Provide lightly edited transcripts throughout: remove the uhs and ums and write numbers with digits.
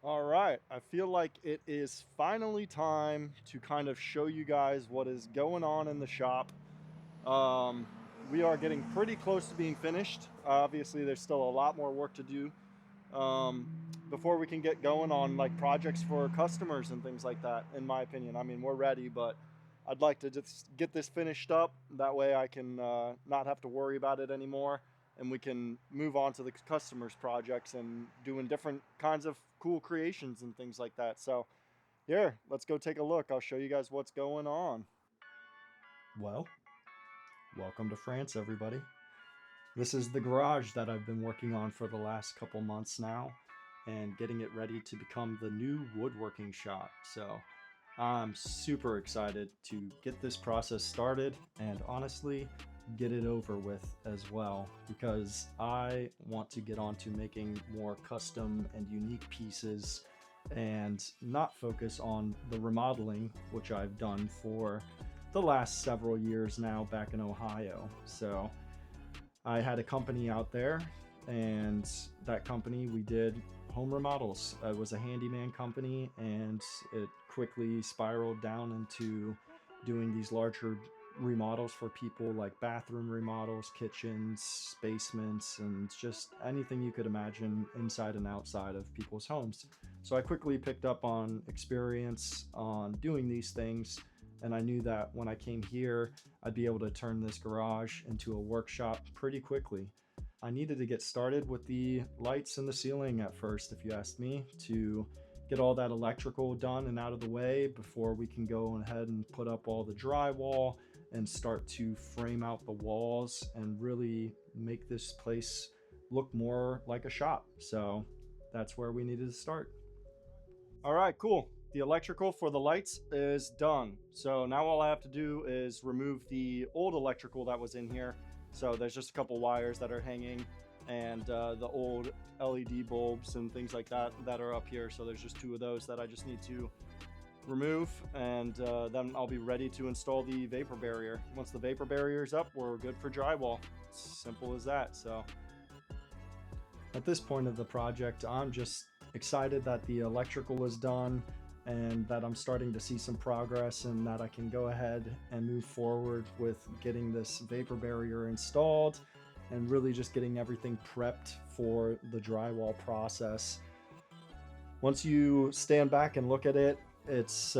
All right, I feel like it is finally time to kind of show you guys what is going on in the shop. Um, we are getting pretty close to being finished. Obviously, there's still a lot more work to do before we can get going on like projects for customers and things like that. In my opinion, I mean, we're ready, but I'd like to just get this finished up. That way, I can not have to worry about it anymore, and we can move on to the customers' projects and doing different kinds of cool creations and things like that. So, here, let's go take a look. I'll show you guys what's going on. Well, welcome to France, everybody. This is the garage that I've been working on for the last couple months now and getting it ready to become the new woodworking shop. So I'm super excited to get this process started and honestly get it over with as well, because I want to get on to making more custom and unique pieces and not focus on the remodeling, which I've done for the last several years now back in Ohio. So I had a company out there, and that company, we did home remodels. It was a handyman company, and it quickly spiraled down into doing these larger remodels for people, like bathroom remodels, kitchens, basements, and just anything you could imagine inside and outside of people's homes. So I quickly picked up on experience on doing these things, and I knew that when I came here, I'd be able to turn this garage into a workshop pretty quickly. I needed to get started with the lights in the ceiling at first, if you asked me, to get all that electrical done and out of the way before we can go ahead and put up all the drywall and start to frame out the walls and really make this place look more like a shop. So that's where we needed to start. All right, cool. The electrical for the lights is done. So now all I have to do is remove the old electrical that was in here. So there's just a couple wires that are hanging, and the old LED bulbs and things like that that are up here. So there's just two of those that I just need to remove, and then I'll be ready to install the vapor barrier. Once the vapor barrier is up, we're good for drywall. Simple as that. So at this point of the project, I'm just excited that the electrical is done and that I'm starting to see some progress, and that I can go ahead and move forward with getting this vapor barrier installed and really just getting everything prepped for the drywall process. Once you stand back and look at it, it's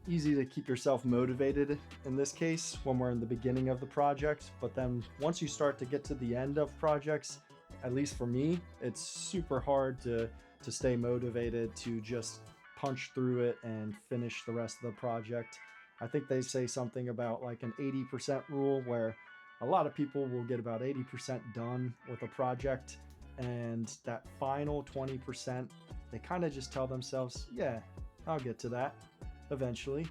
easy to keep yourself motivated in this case when we're in the beginning of the project. But then once you start to get to the end of projects, at least for me, it's super hard to stay motivated to just punch through it and finish the rest of the project. I think they say something about like an 80% rule, where a lot of people will get about 80% done with a project, and that final 20%, they kind of just tell themselves, yeah, I'll get to that eventually.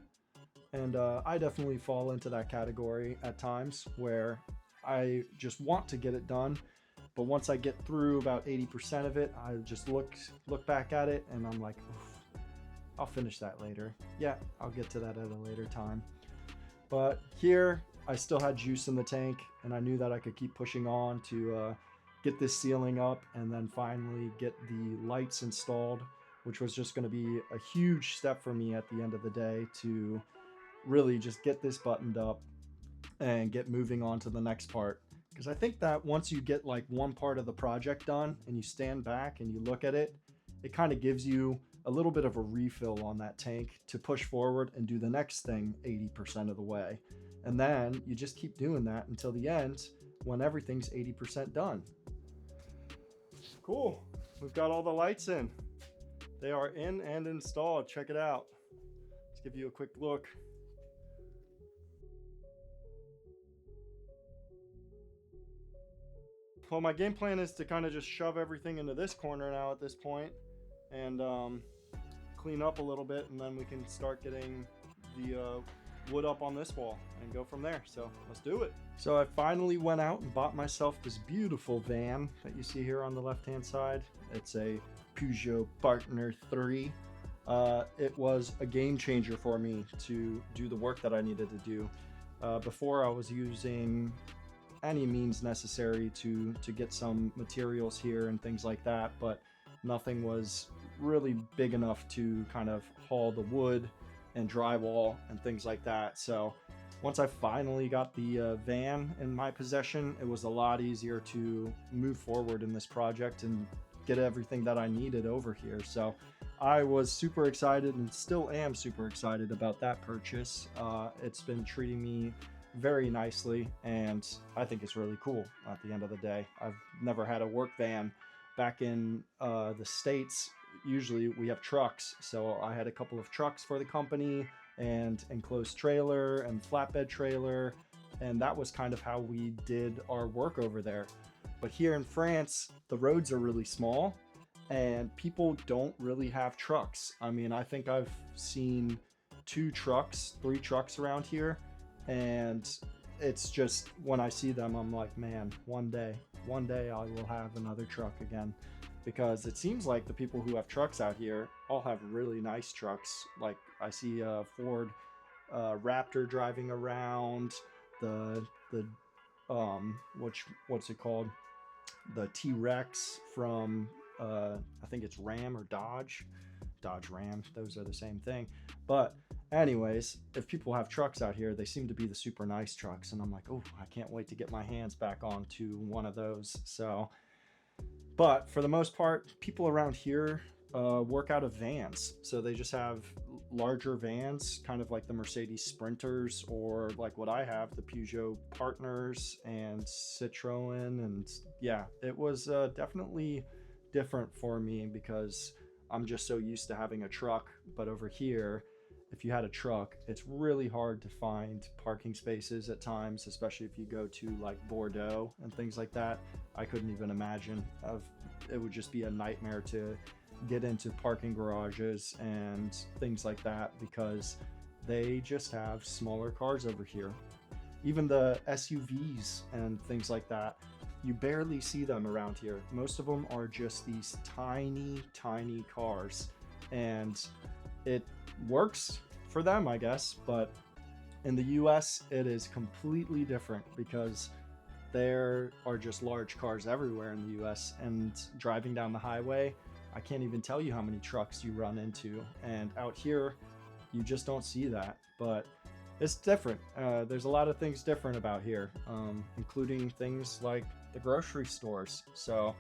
And I definitely fall into that category at times, where I just want to get it done, but once I get through about 80% of it, I just look back at it and I'm like, oof, I'll finish that later. Yeah, I'll get to that at a later time. But here, I still had juice in the tank, and I knew that I could keep pushing on to get this ceiling up and then finally get the lights installed, which was just going to be a huge step for me at the end of the day to really just get this buttoned up and get moving on to the next part. Because I think that once you get like one part of the project done and you stand back and you look at it, it kind of gives you a little bit of a refill on that tank to push forward and do the next thing 80% of the way. And then you just keep doing that until the end when everything's 80% done. Cool. We've got all the lights in. They are in and installed. Check it out. Let's give you a quick look. Well, my game plan is to kind of just shove everything into this corner now at this point and clean up a little bit, and then we can start getting the wood up on this wall and go from there. So let's do it. So I finally went out and bought myself this beautiful van that you see here on the left hand side. It's a Peugeot Partner 3. It was a game changer for me to do the work that I needed to do. Before, I was using any means necessary to get some materials here and things like that, but nothing was really big enough to kind of haul the wood and drywall and things like that. So once I finally got the van in my possession, it was a lot easier to move forward in this project and get everything that I needed over here. So I was super excited and still am super excited about that purchase. It's been treating me very nicely, and I think it's really cool at the end of the day. I've never had a work van. Back in the States, usually we have trucks. So I had a couple of trucks for the company and enclosed trailer and flatbed trailer. And that was kind of how we did our work over there. But here in France, the roads are really small and people don't really have trucks. I mean, I think I've seen 2 trucks, 3 trucks around here. And it's just when I see them, I'm like, man, one day I will have another truck again. Because it seems like the people who have trucks out here all have really nice trucks. Like I see a Ford Raptor driving around, the what's it called? The T-Rex from I think it's Ram or Dodge Ram. Those are the same thing. But anyways, if people have trucks out here, they seem to be the super nice trucks, and I'm like, oh, I can't wait to get my hands back onto one of those. So, but for the most part, people around here work out of vans. So they just have larger vans, kind of like the Mercedes Sprinters, or like what I have, the Peugeot Partners and Citroen. And yeah, it was definitely different for me because I'm just so used to having a truck. But over here, if you had a truck, it's really hard to find parking spaces at times, especially if you go to like Bordeaux and things like that. I couldn't even imagine of it would just be a nightmare to get into parking garages and things like that because they just have smaller cars over here. Even the SUVs and things like that, you barely see them around here. Most of them are just these tiny cars, and it works for them, I guess. But in the US, it is completely different because there are just large cars everywhere in the US, and driving down the highway, I can't even tell you how many trucks you run into. And out here, you just don't see that. But it's different. There's a lot of things different about here, including things like the grocery stores. So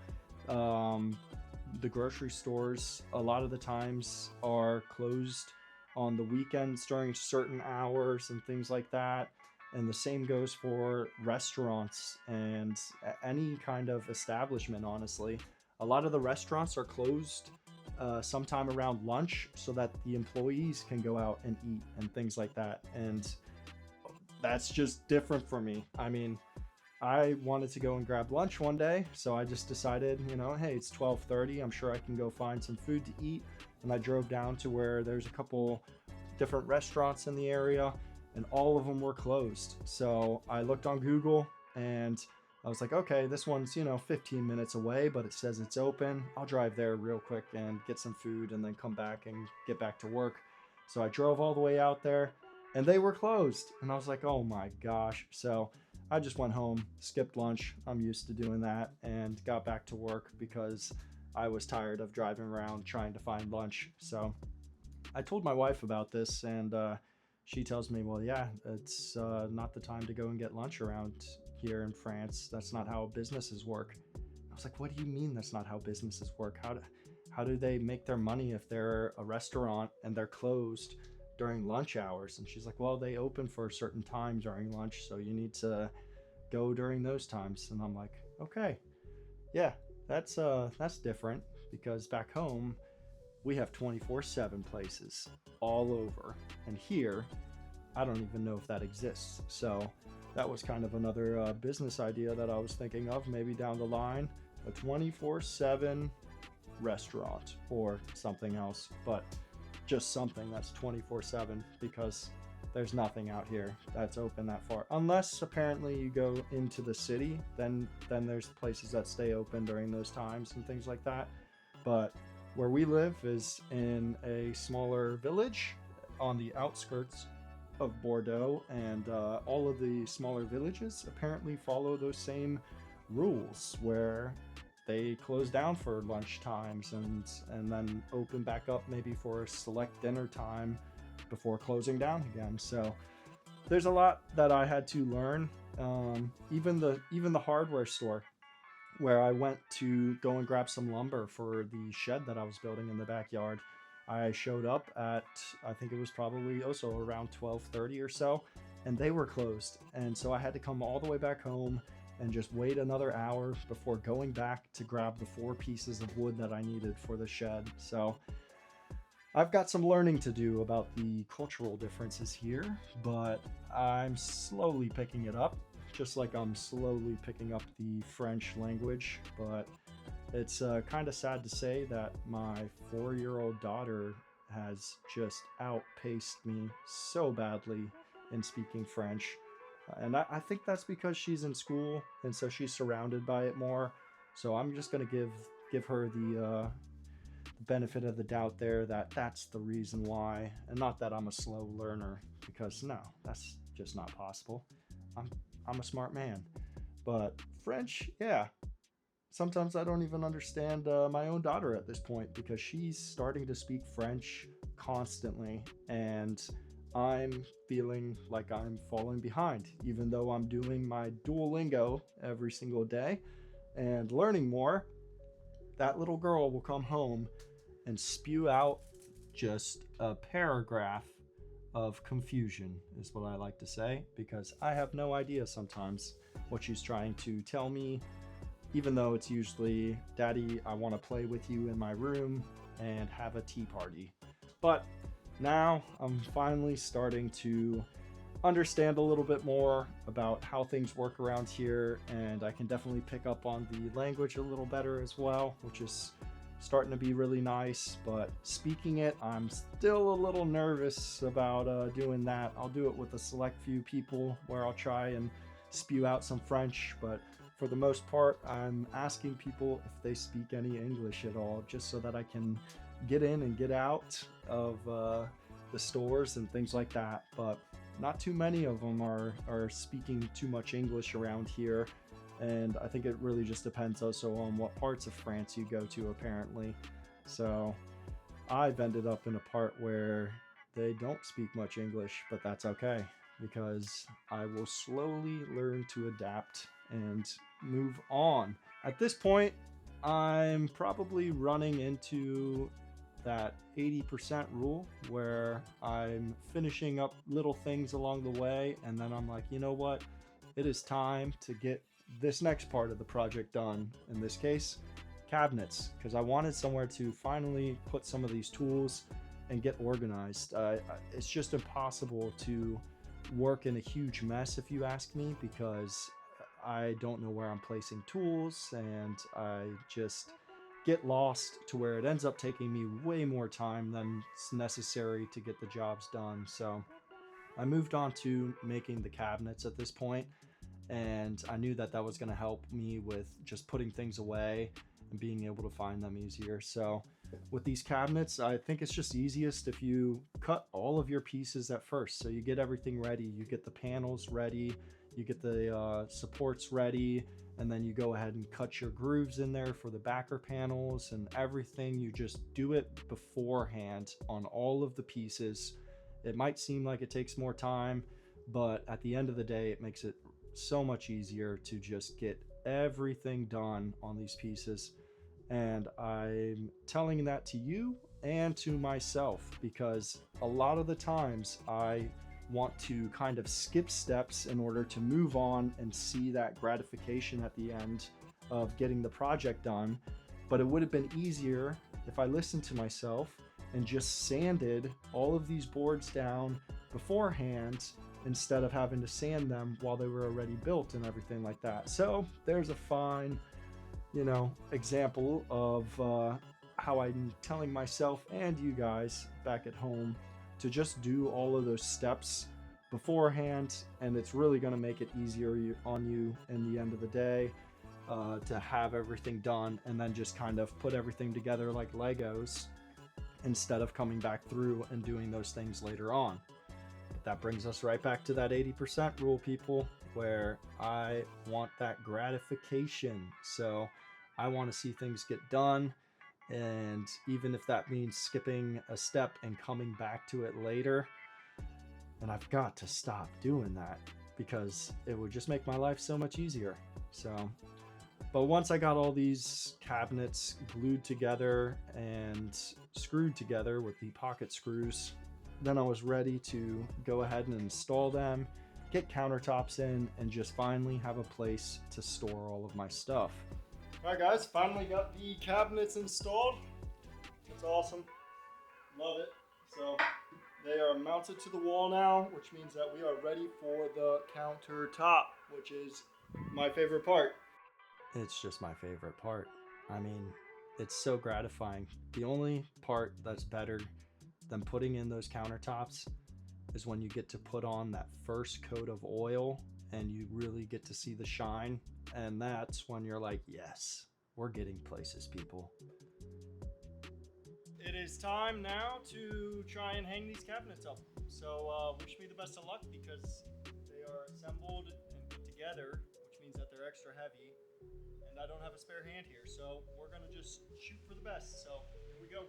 the grocery stores a lot of the times are closed on the weekends during certain hours and things like that. And the same goes for restaurants and any kind of establishment, honestly. A lot of the restaurants are closed sometime around lunch so that the employees can go out and eat and things like that. And that's just different for me. I mean, I wanted to go and grab lunch one day, so I just decided, hey, it's 12:30. I'm sure I can go find some food to eat. And I drove down to where there's a couple different restaurants in the area, and all of them were closed. So I looked on Google and I was like, okay, this one's, 15 minutes away, but it says it's open. I'll drive there real quick and get some food and then come back and get back to work. So I drove all the way out there and they were closed. And I was like, oh my gosh. So I just went home, skipped lunch. I'm used to doing that, and got back to work because I was tired of driving around trying to find lunch. So I told my wife about this, and she tells me, well, yeah, it's not the time to go and get lunch around here in France. That's not how businesses work. I was like, what do you mean that's not how businesses work? How do they make their money if they're a restaurant and they're closed during lunch hours? And she's like, well, they open for a certain time during lunch, so you need to go during those times. And I'm like, okay, yeah, that's different, because back home we have 24/7 places all over, and here I don't even know if that exists. So that was kind of another business idea that I was thinking of maybe down the line, a 24/7 restaurant or something else, but just something that's 24/7, because there's nothing out here that's open that far, unless apparently you go into the city. Then there's places that stay open during those times and things like that. But where we live is in a smaller village on the outskirts of Bordeaux, and all of the smaller villages apparently follow those same rules, where they close down for lunch times and then open back up maybe for a select dinner time before closing down again. So there's a lot that I had to learn. Even the hardware store where I went to go and grab some lumber for the shed that I was building in the backyard. I showed up at, I think it was probably also around 12:30 or so, and they were closed. And so I had to come all the way back home and just wait another hour before going back to grab the 4 pieces of wood that I needed for the shed. So I've got some learning to do about the cultural differences here, but I'm slowly picking it up, just like I'm slowly picking up the French language. But it's kind of sad to say that my 4-year-old daughter has just outpaced me so badly in speaking French. And I think that's because she's in school, and so she's surrounded by it more. So I'm just going to give her the benefit of the doubt there, that that's the reason why, and not that I'm a slow learner, because no, that's just not possible. I'm a smart man. But French, yeah, sometimes I don't even understand my own daughter at this point, because she's starting to speak French constantly, and I'm feeling like I'm falling behind, even though I'm doing my Duolingo every single day and learning more. That little girl will come home and spew out just a paragraph of confusion, is what I like to say, because I have no idea sometimes what she's trying to tell me, even though it's usually, "Daddy, I want to play with you in my room and have a tea party." But now I'm finally starting to understand a little bit more about how things work around here, and I can definitely pick up on the language a little better as well, which is starting to be really nice. But speaking it, I'm still a little nervous about doing that. I'll do it with a select few people where I'll try and spew out some French, but for the most part, I'm asking people if they speak any English at all, just so that I can get in and get out of the stores and things like that. But not too many of them are speaking too much English around here. And I think it really just depends also on what parts of France you go to, apparently. So I've ended up in a part where they don't speak much English, but that's okay, because I will slowly learn to adapt and move on. At this point, I'm probably running into that 80% rule, where I'm finishing up little things along the way, and then I'm like, you know what? It is time to get this next part of the project done. In this case, cabinets, because I wanted somewhere to finally put some of these tools and get organized. It's just impossible to work in a huge mess, if you ask me, because I don't know where I'm placing tools, and I just get lost to where it ends up taking me way more time than it's necessary to get the jobs done. So I moved on to making the cabinets at this point, and I knew that that was going to help me with just putting things away and being able to find them easier. So with these cabinets, I think it's just easiest if you cut all of your pieces at first. So you get everything ready, you get the panels ready, you get the supports ready, and then you go ahead and cut your grooves in there for the backer panels and everything. You just do it beforehand on all of the pieces. It might seem like it takes more time, but at the end of the day, it makes it so much easier to just get everything done on these pieces. And I'm telling that to you and to myself, because a lot of the times I want to kind of skip steps in order to move on and see that gratification at the end of getting the project done. But it would have been easier if I listened to myself and just sanded all of these boards down beforehand, instead of having to sand them while they were already built and everything like that. So there's a fine, example of how I'm telling myself and you guys back at home to just do all of those steps beforehand, and it's really going to make it easier on you in the end of the day to have everything done and then just kind of put everything together like Legos, instead of coming back through and doing those things later on. But that brings us right back to that 80% rule, people, where I want that gratification. So I want to see things get done. And even if that means skipping a step and coming back to it later, and I've got to stop doing that because it would just make my life so much easier. So, but once I got all these cabinets glued together and screwed together with the pocket screws, then I was ready to go ahead and install them, get countertops in, and just finally have a place to store all of my stuff. All right, guys, finally got the cabinets installed. It's awesome. Love it. So they are mounted to the wall now, which means that we are ready for the countertop, which is my favorite part. It's just my favorite part. I mean, it's so gratifying. The only part that's better than putting in those countertops is when you get to put on that first coat of oil and you really get to see the shine. And that's when you're like, yes, we're getting places, people. It is time now to try and hang these cabinets up. So wish me the best of luck because they are assembled and put together, which means that they're extra heavy. And I don't have a spare hand here, so we're gonna just shoot for the best. So here we go.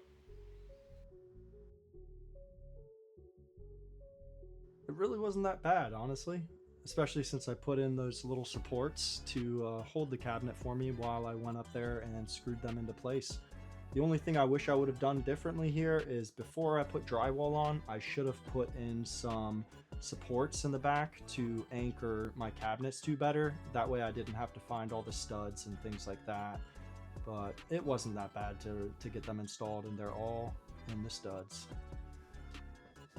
It really wasn't that bad, honestly, especially since I put in those little supports to hold the cabinet for me while I went up there and screwed them into place. The only thing I wish I would have done differently here is before I put drywall on, I should have put in some supports in the back to anchor my cabinets to better. That way I didn't have to find all the studs and things like that. But it wasn't that bad to get them installed, and they're all in the studs.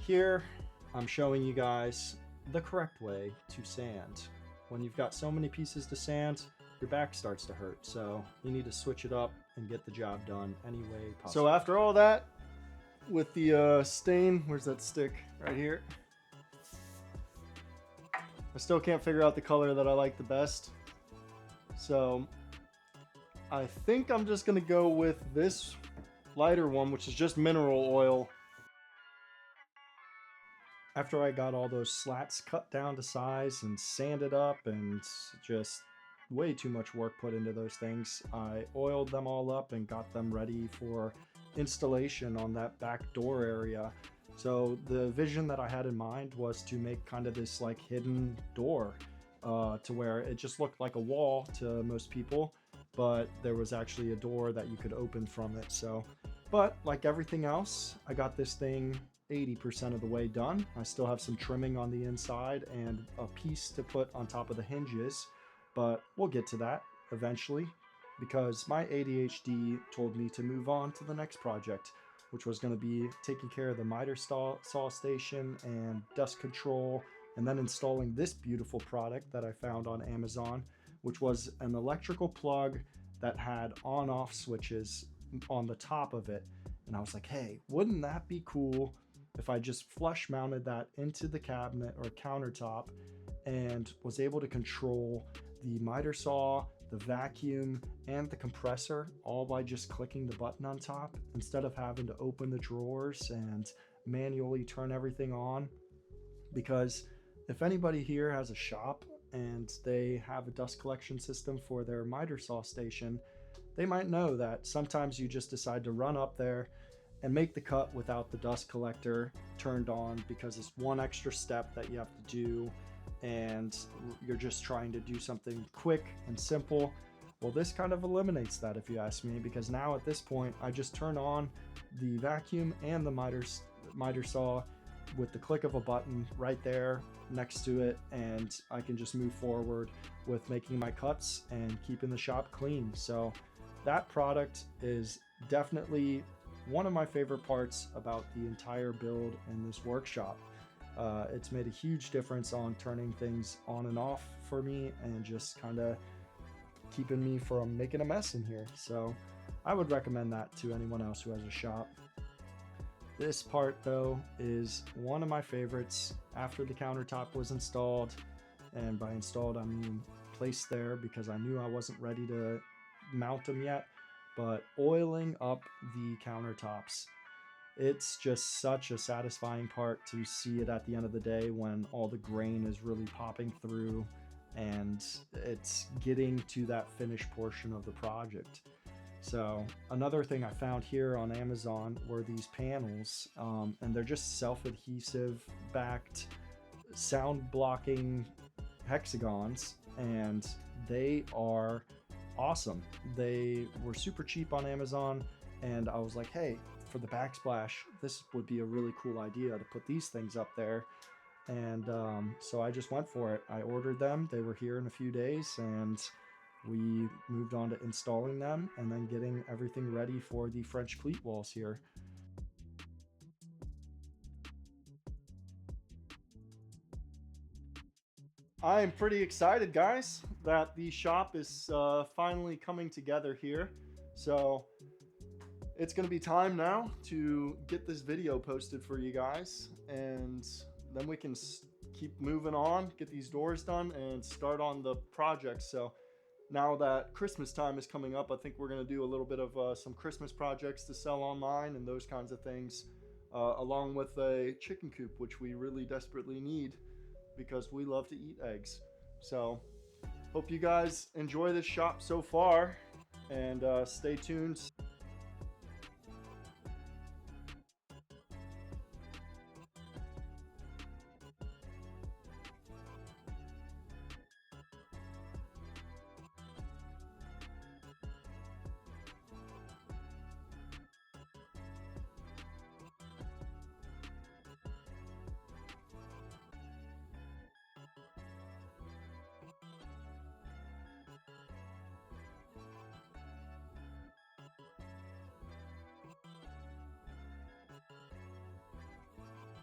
Here, I'm showing you guys the correct way to sand. When you've got so many pieces to sand, your back starts to hurt, so you need to switch it up and get the job done any way possible. So after all that, with the stain, where's that stick? Right here. I still can't figure out the color that I like the best. So I think I'm just gonna go with this lighter one, which is just mineral oil. After I got all those slats cut down to size and sanded up and just way too much work put into those things, I oiled them all up and got them ready for installation on that back door area. So the vision that I had in mind was to make kind of this like hidden door to where it just looked like a wall to most people, but there was actually a door that you could open from it. So, but like everything else, I got this thing 80% of the way done. I still have some trimming on the inside and a piece to put on top of the hinges, but we'll get to that eventually because my ADHD told me to move on to the next project, which was going to be taking care of the miter saw station and dust control, and then installing this beautiful product that I found on Amazon, which was an electrical plug that had on-off switches on the top of it. And I was like, hey, wouldn't that be cool if I just flush mounted that into the cabinet or countertop and was able to control the miter saw, the vacuum, and the compressor all by just clicking the button on top instead of having to open the drawers and manually turn everything on. Because if anybody here has a shop and they have a dust collection system for their miter saw station, they might know that sometimes you just decide to run up there and make the cut without the dust collector turned on because it's one extra step that you have to do and you're just trying to do something quick and simple. Well, this kind of eliminates that, if you ask me, because now at this point I just turn on the vacuum and the miter saw with the click of a button right there next to it, and I can just move forward with making my cuts and keeping the shop clean. So that product is definitely one of my favorite parts about the entire build in this workshop. It's made a huge difference on turning things on and off for me and just kind of keeping me from making a mess in here. So I would recommend that to anyone else who has a shop. This part though is one of my favorites after the countertop was installed, and by installed I mean placed there because I knew I wasn't ready to mount them yet, but oiling up the countertops. It's just such a satisfying part to see it at the end of the day when all the grain is really popping through and it's getting to that finished portion of the project. So another thing I found here on Amazon were these panels, and they're just self-adhesive backed sound blocking hexagons, and they are awesome. They were super cheap on Amazon, and I was like, hey, for the backsplash, this would be a really cool idea to put these things up there. And so I just went for it. I ordered them. They were here in a few days, and we moved on to installing them and then getting everything ready for the French cleat walls here. I'm pretty excited, guys, that the shop is finally coming together here. So it's going to be time now to get this video posted for you guys, and then we can keep moving on, get these doors done, and start on the project. So now that Christmas time is coming up, I think we're going to do a little bit of some Christmas projects to sell online and those kinds of things, along with a chicken coop, which we really desperately need because we love to eat eggs. So hope you guys enjoy this shop so far, and stay tuned.